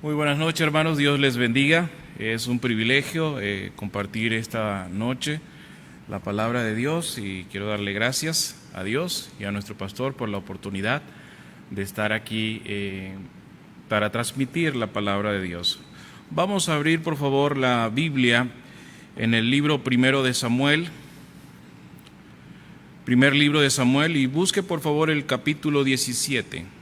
Muy buenas noches, hermanos. Dios les bendiga. Es un privilegio compartir esta noche la palabra de Dios y quiero darle gracias a Dios y a nuestro pastor por la oportunidad de estar aquí para transmitir la palabra de Dios. Vamos a abrir, por favor, la Biblia en el libro primero de Samuel, primer libro de Samuel, y busque, por favor, el capítulo 17.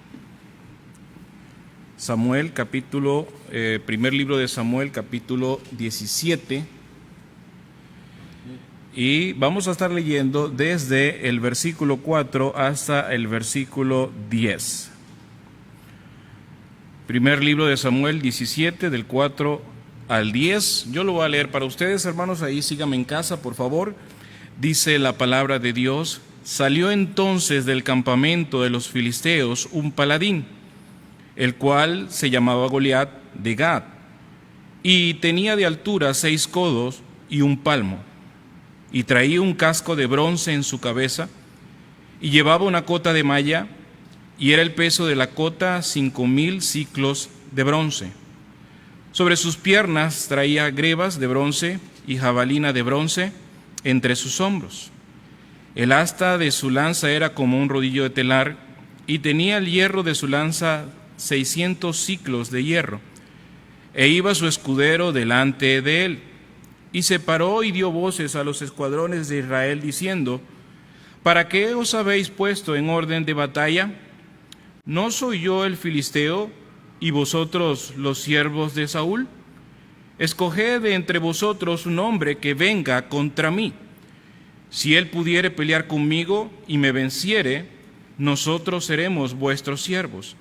Primer libro de Samuel, capítulo 17, y vamos a estar leyendo desde el versículo 4 hasta el versículo 10. Primer libro de Samuel 17, del 4 al 10. Yo lo voy a leer para ustedes, hermanos, ahí síganme en casa, por favor. Dice la palabra de Dios: salió entonces del campamento de los filisteos un paladín, el cual se llamaba Goliat de Gat, y tenía de altura 6 codos y 1 palmo, y traía un casco de bronce en su cabeza, y llevaba una cota de malla, y era el peso de la cota 5,000 siclos de bronce. Sobre sus piernas traía grebas de bronce y jabalina de bronce entre sus hombros. El asta de su lanza era como un rodillo de telar, y tenía el hierro de su lanza 600 siclos de hierro, e iba su escudero delante de él. Y se paró y dio voces a los escuadrones de Israel, diciendo: ¿para qué os habéis puesto en orden de batalla? ¿No soy yo el filisteo, y vosotros los siervos de Saúl? Escoged de entre vosotros un hombre que venga contra mí. Si él pudiere pelear conmigo y me venciere, nosotros seremos vuestros siervos.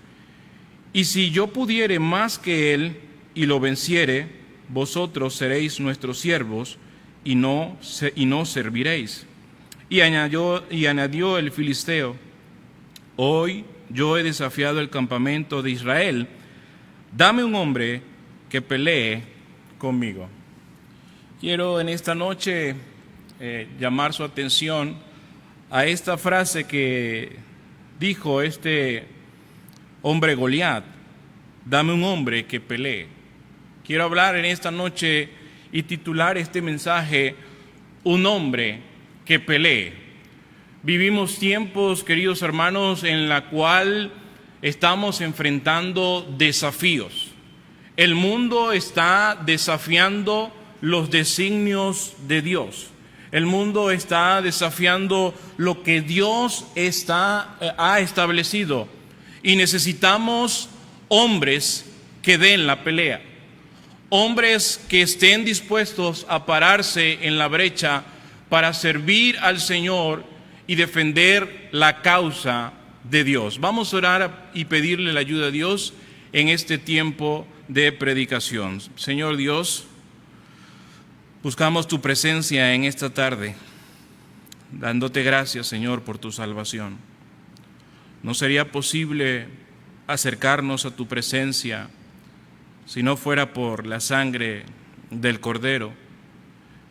Y si yo pudiere más que él y lo venciere, vosotros seréis nuestros siervos y no serviréis. Y añadió el filisteo: hoy yo he desafiado el campamento de Israel, dame un hombre que pelee conmigo. Quiero en esta noche llamar su atención a esta frase que dijo este hombre Goliat: dame un hombre que pelee. Quiero hablar en esta noche y titular este mensaje: un hombre que pelee. Vivimos tiempos, queridos hermanos, en la cual estamos enfrentando desafíos. El mundo está desafiando los designios de Dios. El mundo está desafiando lo que Dios ha establecido. Y necesitamos hombres que den la pelea, hombres que estén dispuestos a pararse en la brecha para servir al Señor y defender la causa de Dios. Vamos a orar y pedirle la ayuda a Dios en este tiempo de predicación. Señor Dios, buscamos tu presencia en esta tarde, dándote gracias, Señor, por tu salvación. No sería posible acercarnos a tu presencia si no fuera por la sangre del Cordero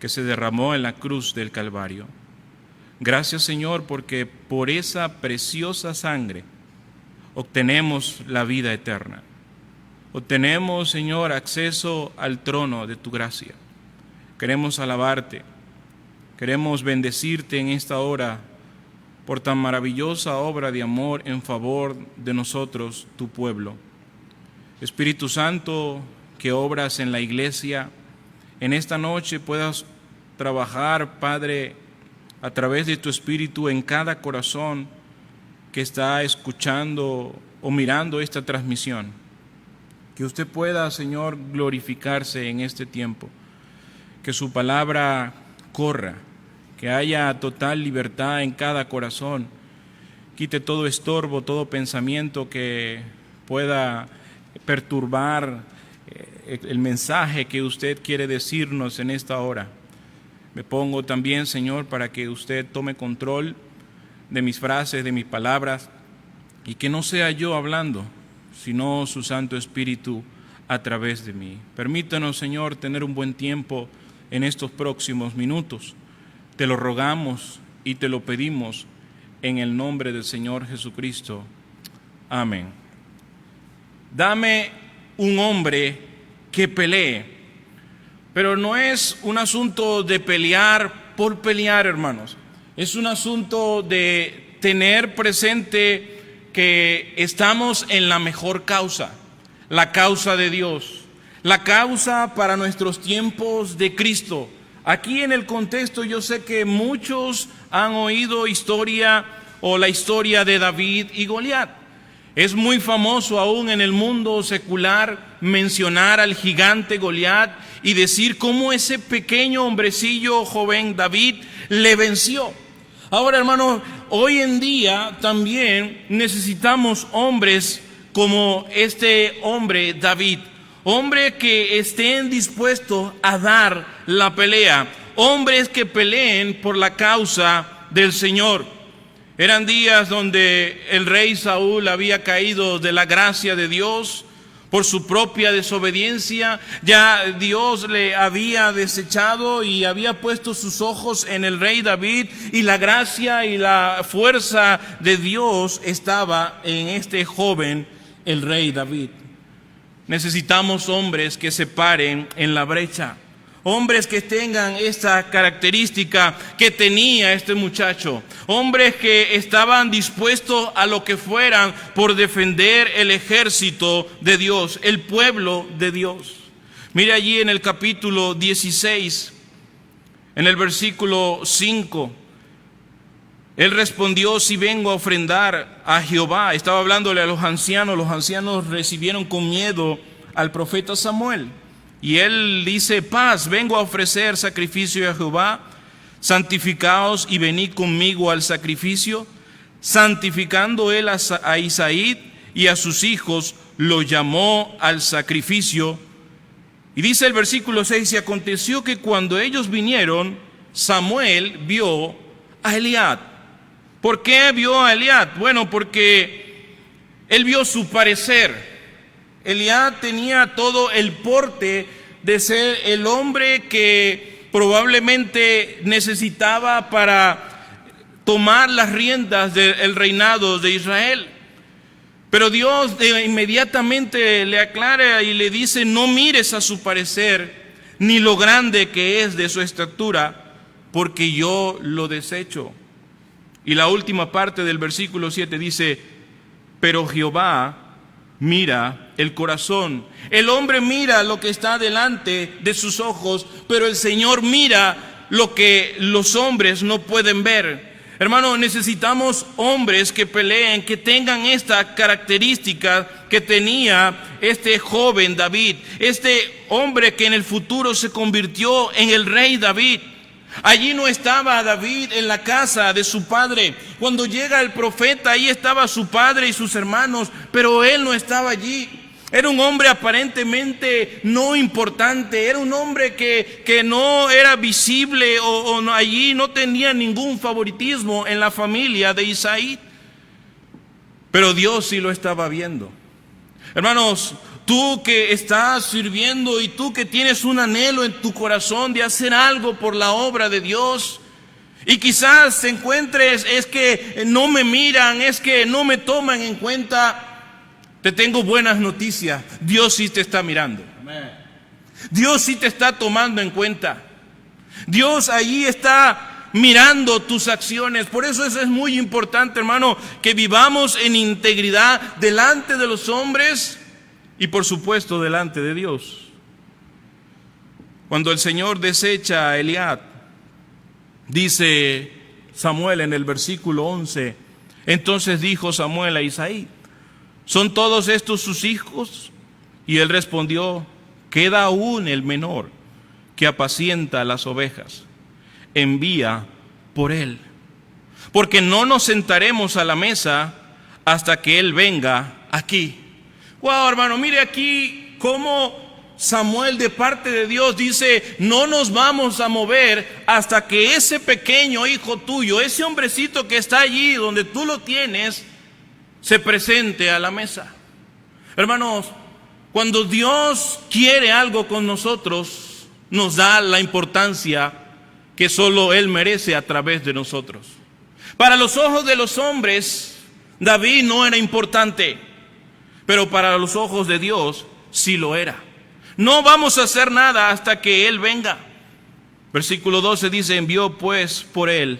que se derramó en la cruz del Calvario. Gracias, Señor, porque por esa preciosa sangre obtenemos la vida eterna. Obtenemos, Señor, acceso al trono de tu gracia. Queremos alabarte, queremos bendecirte en esta hora por tan maravillosa obra de amor en favor de nosotros, tu pueblo. Espíritu Santo, que obras en la iglesia, en esta noche puedas trabajar, Padre, a través de tu Espíritu en cada corazón que está escuchando o mirando esta transmisión. Que usted pueda, Señor, glorificarse en este tiempo. Que su palabra corra, que haya total libertad en cada corazón. Quite todo estorbo, todo pensamiento que pueda perturbar el mensaje que usted quiere decirnos en esta hora. Me pongo también, Señor, para que usted tome control de mis frases, de mis palabras, y que no sea yo hablando, sino su Santo Espíritu a través de mí. Permítanos, Señor, tener un buen tiempo en estos próximos minutos. Te lo rogamos y te lo pedimos en el nombre del Señor Jesucristo. Amén. Dame un hombre que pelee. Pero no es un asunto de pelear por pelear, hermanos. Es un asunto de tener presente que estamos en la mejor causa, la causa de Dios, la causa para nuestros tiempos de Cristo. Aquí en el contexto yo sé que muchos han oído la historia de David y Goliat. Es muy famoso aún en el mundo secular mencionar al gigante Goliat y decir cómo ese pequeño hombrecillo joven David le venció. Ahora, hermanos, hoy en día también necesitamos hombres como este hombre David. Hombres que estén dispuestos a dar la pelea. Hombres que peleen por la causa del Señor. Eran días donde el rey Saúl había caído de la gracia de Dios por su propia desobediencia. Ya Dios le había desechado y había puesto sus ojos en el rey David, y la gracia y la fuerza de Dios estaba en este joven, el rey David. Necesitamos hombres que se paren en la brecha. Hombres que tengan esta característica que tenía este muchacho. Hombres que estaban dispuestos a lo que fueran por defender el ejército de Dios, el pueblo de Dios. Mire allí en el capítulo 16, en el versículo 5. Él respondió: si vengo a ofrendar a Jehová. Estaba hablándole a los ancianos recibieron con miedo al profeta Samuel. Y él dice: paz, vengo a ofrecer sacrificio a Jehová, santificaos y venid conmigo al sacrificio. Santificando él a Isaí y a sus hijos, lo llamó al sacrificio. Y dice el versículo 6, y aconteció que cuando ellos vinieron, Samuel vio a Eliab. ¿Por qué vio a Eliab? Bueno, porque él vio su parecer. Eliab tenía todo el porte de ser el hombre que probablemente necesitaba para tomar las riendas del reinado de Israel. Pero Dios inmediatamente le aclara y le dice: no mires a su parecer, ni lo grande que es de su estatura, porque yo lo desecho. Y la última parte del versículo 7 dice: pero Jehová mira el corazón. El hombre mira lo que está delante de sus ojos, pero el Señor mira lo que los hombres no pueden ver. Hermano, necesitamos hombres que peleen, que tengan esta característica que tenía este joven David, este hombre que en el futuro se convirtió en el rey David. Allí no estaba David en la casa de su padre. Cuando llega el profeta, ahí estaba su padre y sus hermanos, pero él no estaba allí. Era un hombre aparentemente no importante, era un hombre que no era visible allí no tenía ningún favoritismo en la familia de Isaí. Pero Dios sí lo estaba viendo. Hermanos, tú que estás sirviendo y tú que tienes un anhelo en tu corazón de hacer algo por la obra de Dios, y quizás te encuentres: es que no me miran, es que no me toman en cuenta. Te tengo buenas noticias: Dios sí te está mirando. Dios sí te está tomando en cuenta. Dios ahí está mirando tus acciones. Por eso es muy importante, hermano, que vivamos en integridad delante de los hombres y por supuesto delante de Dios. Cuando el Señor desecha a Eliab, dice Samuel en el versículo 11: entonces dijo Samuel a Isaí: ¿son todos estos sus hijos? Y él respondió: queda aún el menor, que apacienta las ovejas. Envía por él, porque no nos sentaremos a la mesa hasta que él venga aquí. Wow, hermano, mire aquí cómo Samuel, de parte de Dios, dice: no nos vamos a mover hasta que ese pequeño hijo tuyo, ese hombrecito que está allí donde tú lo tienes, se presente a la mesa. Hermanos, cuando Dios quiere algo con nosotros, nos da la importancia que solo Él merece a través de nosotros. Para los ojos de los hombres, David no era importante, pero para los ojos de Dios, sí lo era. No vamos a hacer nada hasta que Él venga. Versículo 12 dice, envió pues por él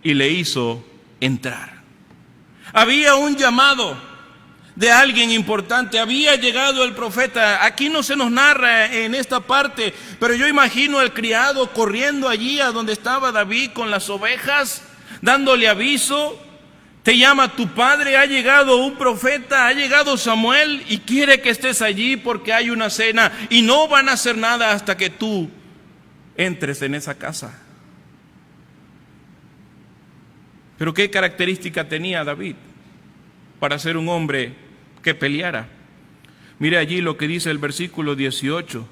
y le hizo entrar. Había un llamado de alguien importante, había llegado el profeta. Aquí no se nos narra en esta parte, pero yo imagino al criado corriendo allí a donde estaba David con las ovejas, dándole aviso. Te llama tu padre, ha llegado un profeta, ha llegado Samuel y quiere que estés allí porque hay una cena y no van a hacer nada hasta que tú entres en esa casa. Pero ¿qué característica tenía David para ser un hombre que peleara? Mire allí lo que dice el versículo 18.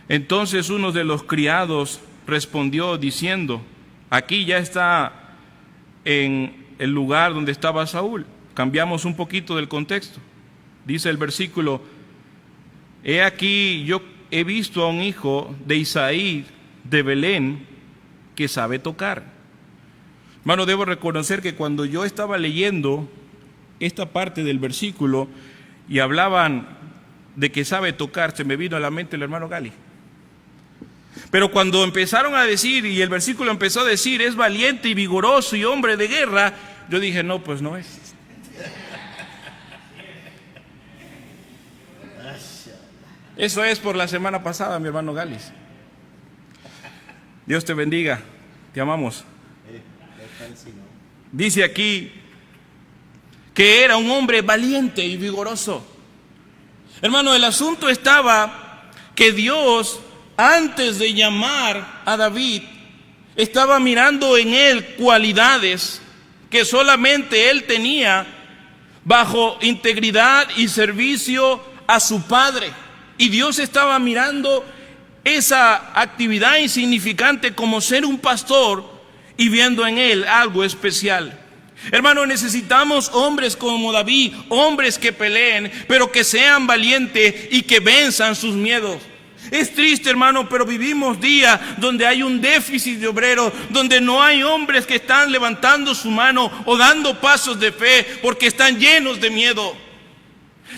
Entonces uno de los criados respondió diciendo, aquí ya está en el lugar donde estaba Saúl. Cambiamos un poquito del contexto. Dice el versículo, he aquí yo he visto a un hijo de Isaí de Belén que sabe tocar. Hermano, debo reconocer que cuando yo estaba leyendo esta parte del versículo y hablaban de que sabe tocar, se me vino a la mente el hermano Gali. Pero cuando empezaron a decir, y el versículo empezó a decir, es valiente y vigoroso y hombre de guerra, yo dije, no, pues no es. Eso es por la semana pasada, mi hermano Galis. Dios te bendiga, te amamos. Dice aquí que era un hombre valiente y vigoroso. Hermano, el asunto estaba que Dios, antes de llamar a David, estaba mirando en él cualidades que solamente él tenía bajo integridad y servicio a su padre. Y Dios estaba mirando esa actividad insignificante como ser un pastor y viendo en él algo especial. Hermano, necesitamos hombres como David, hombres que peleen, pero que sean valientes y que venzan sus miedos. Es triste, hermano, pero vivimos días donde hay un déficit de obreros, donde no hay hombres que están levantando su mano o dando pasos de fe porque están llenos de miedo.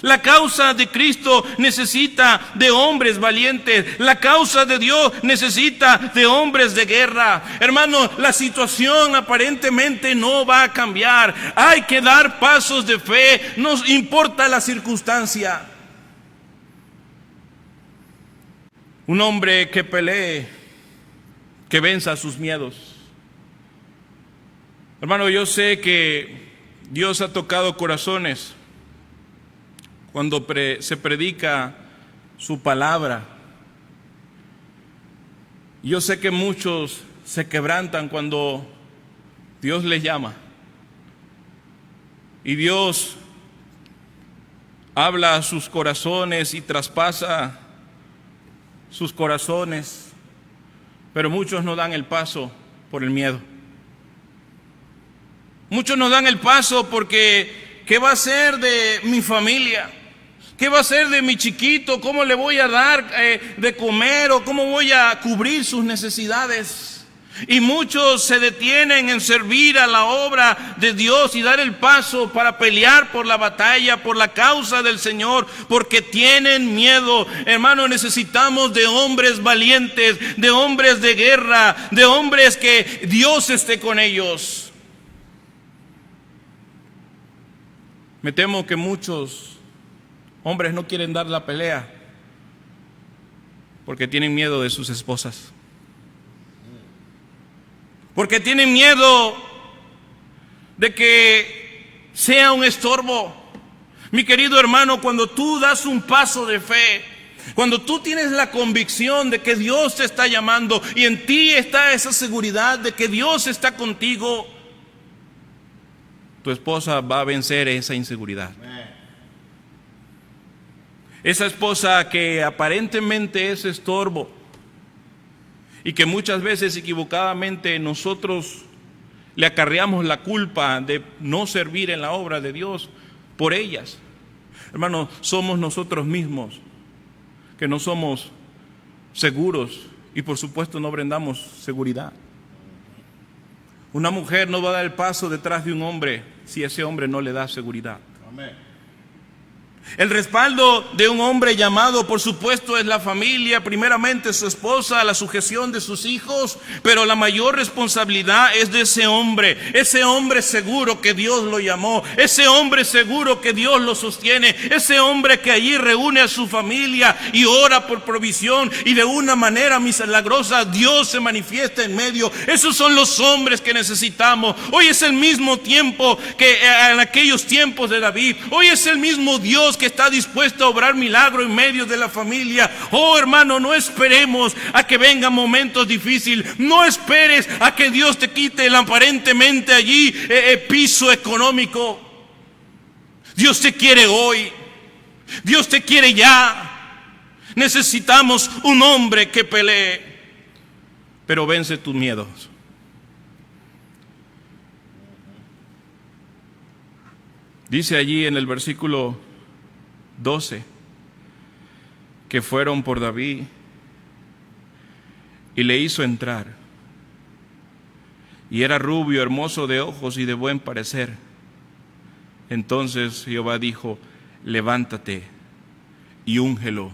La causa de Cristo necesita de hombres valientes. La causa de Dios necesita de hombres de guerra. Hermano, la situación aparentemente no va a cambiar. Hay que dar pasos de fe, no importa la circunstancia. Un hombre que pelee, que venza sus miedos. Hermano, yo sé que Dios ha tocado corazones cuando se predica su palabra. Yo sé que muchos se quebrantan cuando Dios les llama. Y Dios habla a sus corazones y traspasa sus corazones, pero muchos no dan el paso por el miedo. Muchos no dan el paso porque ¿qué va a ser de mi familia? ¿Qué va a ser de mi chiquito? ¿Cómo le voy a dar de comer o cómo voy a cubrir sus necesidades? Y muchos se detienen en servir a la obra de Dios y dar el paso para pelear por la batalla, por la causa del Señor, porque tienen miedo. Hermano, necesitamos de hombres valientes, de hombres de guerra, de hombres que Dios esté con ellos. Me temo que muchos hombres no quieren dar la pelea porque tienen miedo de sus esposas. Porque tienen miedo de que sea un estorbo. Mi querido hermano, cuando tú das un paso de fe, cuando tú tienes la convicción de que Dios te está llamando y en ti está esa seguridad de que Dios está contigo, tu esposa va a vencer esa inseguridad. Esa esposa que aparentemente es estorbo y que muchas veces equivocadamente nosotros le acarreamos la culpa de no servir en la obra de Dios por ellas. Hermanos, somos nosotros mismos que no somos seguros y por supuesto no brindamos seguridad. Una mujer no va a dar el paso detrás de un hombre si ese hombre no le da seguridad. Amén. El respaldo de un hombre llamado, por supuesto, es la familia, primeramente su esposa, la sujeción de sus hijos, pero la mayor responsabilidad es de ese hombre seguro que Dios lo llamó, ese hombre seguro que Dios lo sostiene, ese hombre que allí reúne a su familia y ora por provisión, y de una manera milagrosa Dios se manifiesta en medio. Esos son los hombres que necesitamos. Hoy es el mismo tiempo que en aquellos tiempos de David. Hoy es el mismo Dios que está dispuesto a obrar milagro en medio de la familia. Oh, hermano, no esperemos a que vengan momentos difíciles. No esperes a que Dios te quite el aparentemente allí piso económico. Dios te quiere hoy. Dios te quiere ya. Necesitamos un hombre que pelee, pero vence tus miedos. Dice allí en el versículo 12 que fueron por David y le hizo entrar, y era rubio, hermoso de ojos y de buen parecer. Entonces Jehová dijo: levántate y úngelo,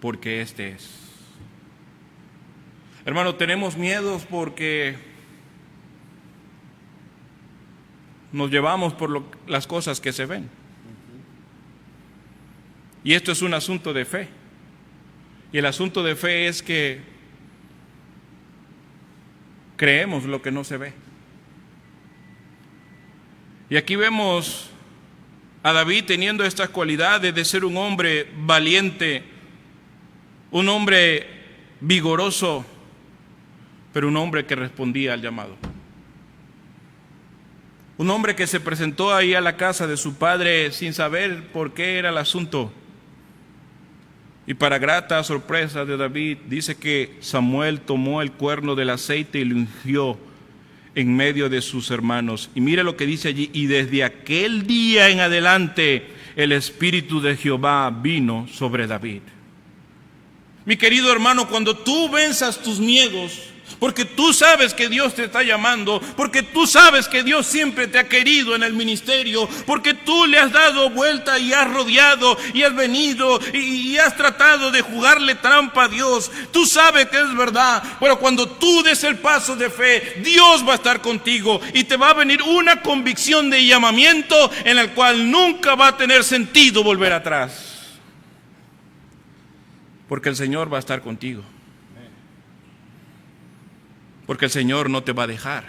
porque este es. Hermano, tenemos miedos porque nos llevamos por las cosas que se ven. Y esto es un asunto de fe. Y el asunto de fe es que creemos lo que no se ve. Y aquí vemos a David teniendo estas cualidades de ser un hombre valiente, un hombre vigoroso, pero un hombre que respondía al llamado. Un hombre que se presentó ahí a la casa de su padre sin saber por qué era el asunto. Y para grata sorpresa de David, dice que Samuel tomó el cuerno del aceite y lo ungió en medio de sus hermanos. Y mire lo que dice allí: y desde aquel día en adelante el Espíritu de Jehová vino sobre David. Mi querido hermano, cuando tú venzas tus miedos, porque tú sabes que Dios te está llamando, porque tú sabes que Dios siempre te ha querido en el ministerio, porque tú le has dado vuelta y has rodeado y has venido y has tratado de jugarle trampa a Dios. Tú sabes que es verdad, pero cuando tú des el paso de fe, Dios va a estar contigo y te va a venir una convicción de llamamiento en el cual nunca va a tener sentido volver atrás, porque el Señor va a estar contigo. Porque el Señor no te va a dejar.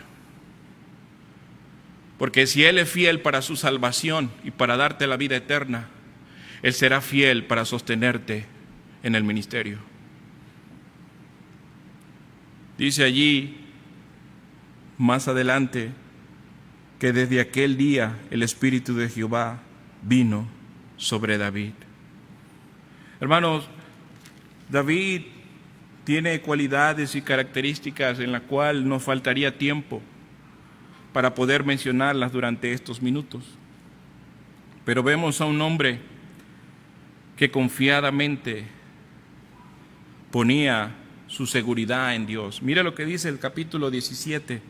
Porque si Él es fiel para su salvación y para darte la vida eterna, Él será fiel para sostenerte en el ministerio. Dice allí, más adelante, que desde aquel día el Espíritu de Jehová vino sobre David. Hermanos, David tiene cualidades y características en las cuales nos faltaría tiempo para poder mencionarlas durante estos minutos. Pero vemos a un hombre que confiadamente ponía su seguridad en Dios. Mira lo que dice el capítulo 17,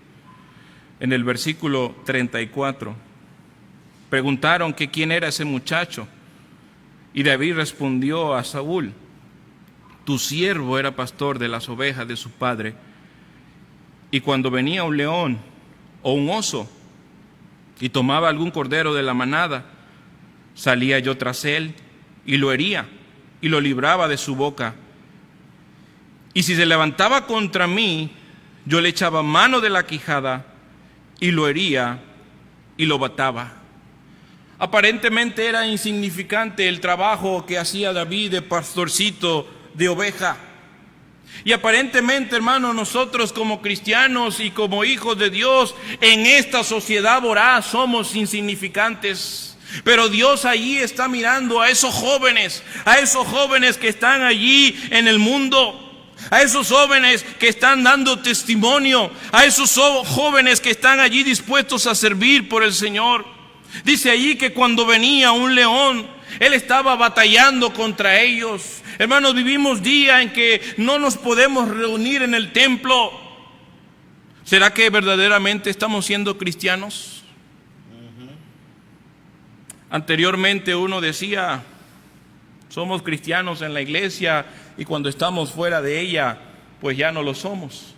en el versículo 34. Preguntaron que quién era ese muchacho, y David respondió a Saúl: tu siervo era pastor de las ovejas de su padre, y cuando venía un león o un oso y tomaba algún cordero de la manada, salía yo tras él y lo hería y lo libraba de su boca. Y si se levantaba contra mí, yo le echaba mano de la quijada y lo hería y lo mataba. Aparentemente era insignificante el trabajo que hacía David de pastorcito de oveja. Y aparentemente, hermano, nosotros como cristianos y como hijos de Dios en esta sociedad voraz somos insignificantes. Pero Dios allí está mirando a esos jóvenes que están allí en el mundo, a esos jóvenes que están dando testimonio, a esos jóvenes que están allí dispuestos a servir por el Señor. Dice allí que cuando venía un león, Él estaba batallando contra ellos. Hermanos, vivimos días en que no nos podemos reunir en el templo. ¿Será que verdaderamente estamos siendo cristianos? Anteriormente uno decía, somos cristianos en la iglesia y cuando estamos fuera de ella, pues ya no lo somos.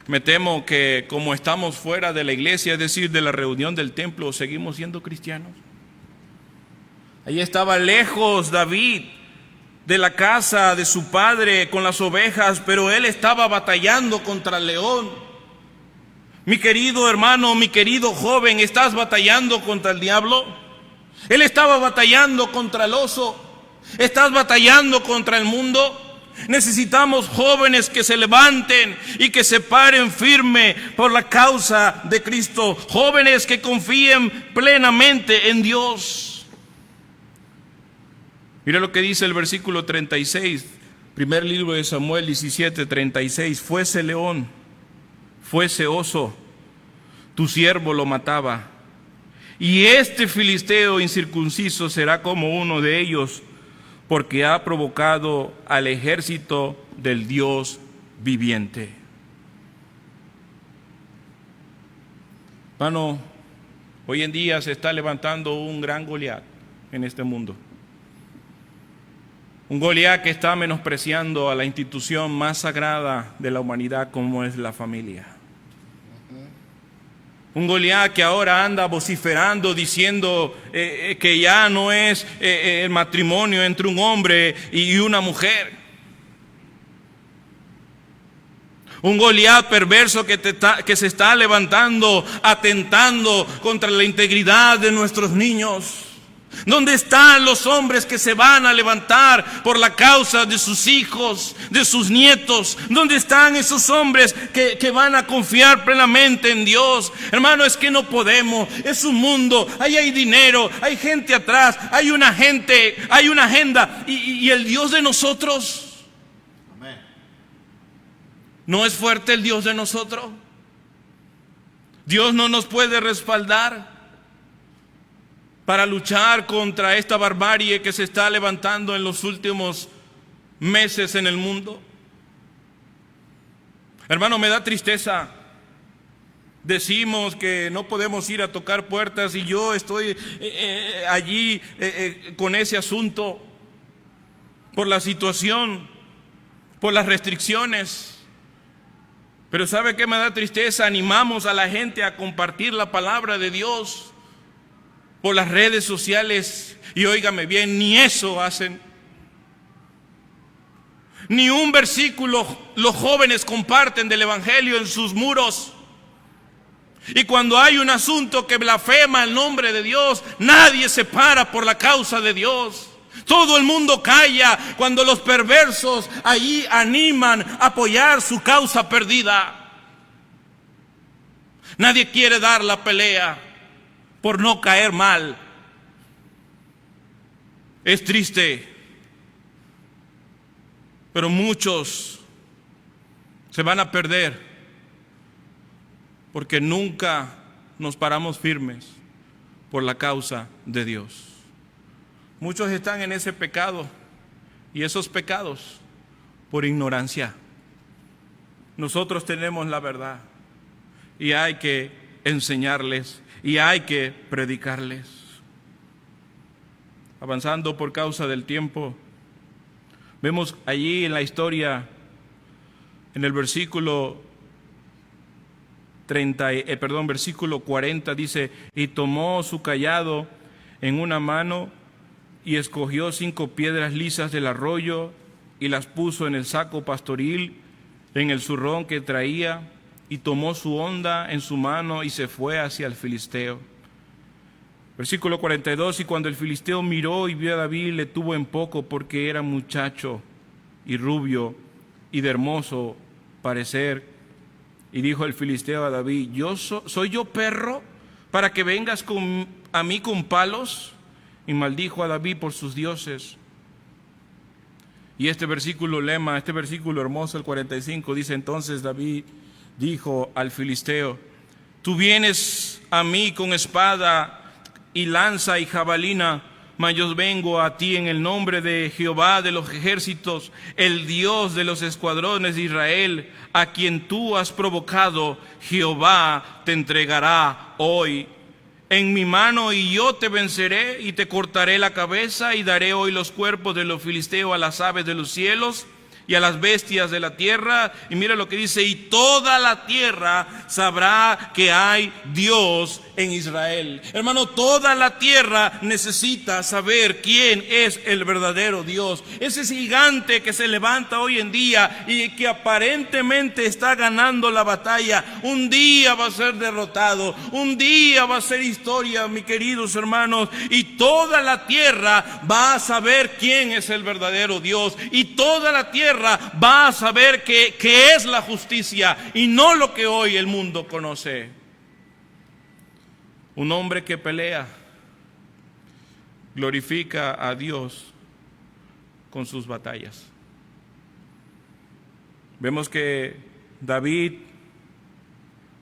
Me temo que como estamos fuera de la iglesia, es decir, de la reunión del templo, seguimos siendo cristianos. Allí estaba lejos David de la casa de su padre con las ovejas, pero él estaba batallando contra el león. Mi querido hermano, mi querido joven, ¿estás batallando contra el diablo? Él estaba batallando contra el oso. ¿Estás batallando contra el mundo? Necesitamos jóvenes que se levanten y que se paren firme por la causa de Cristo. Jóvenes que confíen plenamente en Dios. Mira lo que dice el versículo 36, primer libro de Samuel 17:36. Fuese león, fuese oso, tu siervo lo mataba. Y este filisteo incircunciso será como uno de ellos, porque ha provocado al ejército del Dios viviente. Hermano, hoy en día se está levantando un gran Goliat en este mundo. Un Goliat que está menospreciando a la institución más sagrada de la humanidad como es la familia. Un Goliat que ahora anda vociferando diciendo que ya no es el matrimonio entre un hombre y una mujer. Un Goliat perverso que se está levantando, atentando contra la integridad de nuestros niños. ¿Dónde están los hombres que se van a levantar por la causa de sus hijos, de sus nietos? ¿Dónde están esos hombres que van a confiar plenamente en Dios? Hermano, es que no podemos. Es un mundo, ahí hay dinero, hay gente atrás, hay una agenda. ¿Y el Dios de nosotros? Amén. ¿No es fuerte el Dios de nosotros? Dios no nos puede respaldar para luchar contra esta barbarie que se está levantando en los últimos meses en el mundo. Hermano, me da tristeza. Decimos que no podemos ir a tocar puertas y yo estoy allí con ese asunto por la situación, por las restricciones. Pero ¿sabe qué me da tristeza? Animamos a la gente a compartir la palabra de Dios por las redes sociales y óigame bien, ni eso hacen. Ni un versículo los jóvenes comparten del evangelio en sus muros. Y cuando hay un asunto que blasfema el nombre de Dios, nadie se para por la causa de Dios. Todo el mundo calla cuando los perversos allí animan a apoyar su causa perdida. Nadie quiere dar la pelea por no caer mal. Es triste, pero muchos se van a perder porque nunca nos paramos firmes por la causa de Dios. Muchos están en ese pecado y esos pecados por ignorancia. Nosotros tenemos la verdad y hay que enseñarles y hay que predicarles. Avanzando por causa del tiempo, vemos allí en la historia, en el versículo 40 dice: y tomó su cayado en una mano y escogió 5 piedras lisas del arroyo y las puso en el saco pastoril, en el zurrón que traía, y tomó su honda en su mano y se fue hacia el filisteo. Versículo 42, y cuando el filisteo miró y vio a David, le tuvo en poco, porque era muchacho y rubio y de hermoso parecer. Y dijo el filisteo a David: ¿soy yo perro para que vengas a mí con palos? Y maldijo a David por sus dioses. Y este versículo hermoso, el 45, dice: entonces David dijo al filisteo: tú vienes a mí con espada y lanza y jabalina, mas yo vengo a ti en el nombre de Jehová de los ejércitos, el Dios de los escuadrones de Israel, a quien tú has provocado. Jehová te entregará hoy en mi mano y yo te venceré y te cortaré la cabeza y daré hoy los cuerpos de los filisteos a las aves de los cielos y a las bestias de la tierra. Y mira lo que dice: y toda la tierra sabrá que hay Dios en Israel. Hermano, toda la tierra necesita saber quién es el verdadero Dios. Ese gigante que se levanta hoy en día y que aparentemente está ganando la batalla, un día va a ser derrotado, un día va a ser historia, mis queridos hermanos, y toda la tierra va a saber quién es el verdadero Dios, y toda la tierra va a saber que es la justicia y no lo que hoy el mundo conoce. Un hombre que pelea glorifica a Dios con sus batallas. Vemos que David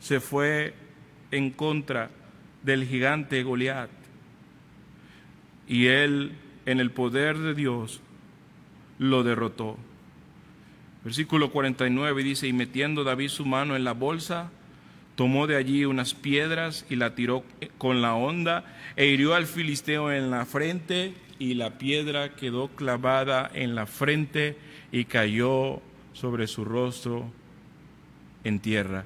se fue en contra del gigante Goliat y él, en el poder de Dios, lo derrotó. Versículo 49 dice: y metiendo David su mano en la bolsa, tomó de allí unas piedras y la tiró con la honda e hirió al filisteo en la frente, y la piedra quedó clavada en la frente y cayó sobre su rostro en tierra.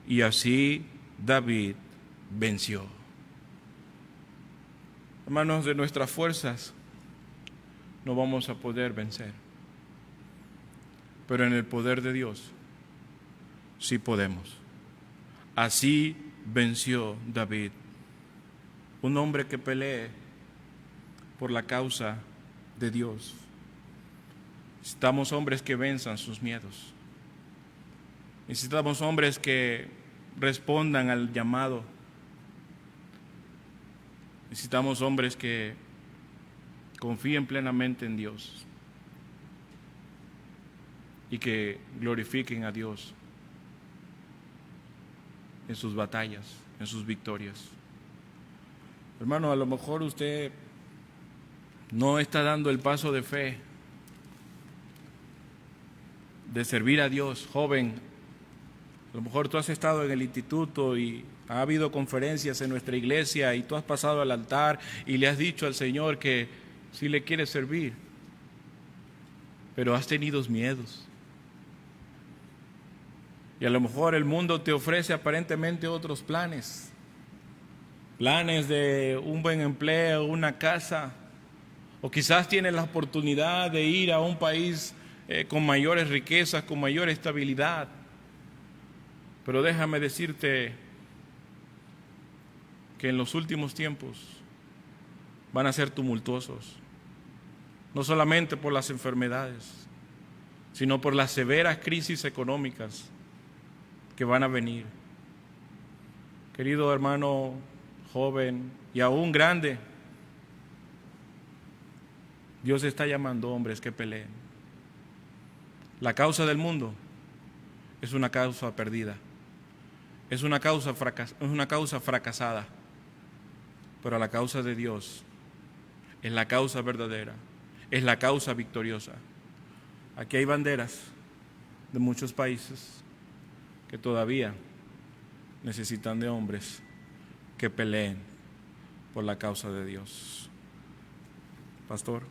Y así David venció. Hermanos, de nuestras fuerzas no vamos a poder vencer, pero en el poder de Dios sí podemos. Así venció David, un hombre que pelee por la causa de Dios. Necesitamos hombres que venzan sus miedos. Necesitamos hombres que respondan al llamado. Necesitamos hombres que confíen plenamente en Dios y que glorifiquen a Dios en sus batallas, en sus victorias. Hermano, a lo mejor usted no está dando el paso de fe, de servir a Dios. Joven, a lo mejor tú has estado en el instituto y ha habido conferencias en nuestra iglesia y tú has pasado al altar y le has dicho al Señor que sí le quieres servir, pero has tenido miedos. Y a lo mejor el mundo te ofrece aparentemente otros planes de un buen empleo, una casa, o quizás tienes la oportunidad de ir a un país con mayores riquezas, con mayor estabilidad. Pero déjame decirte que en los últimos tiempos van a ser tumultuosos, no solamente por las enfermedades, sino por las severas crisis económicas que van a venir. Querido hermano joven y aún grande, Dios está llamando hombres que peleen. La causa del mundo es una causa perdida, es una causa fracasada, pero la causa de Dios es la causa verdadera, es la causa victoriosa. Aquí hay banderas de muchos países que todavía necesitan de hombres que peleen por la causa de Dios. Pastor.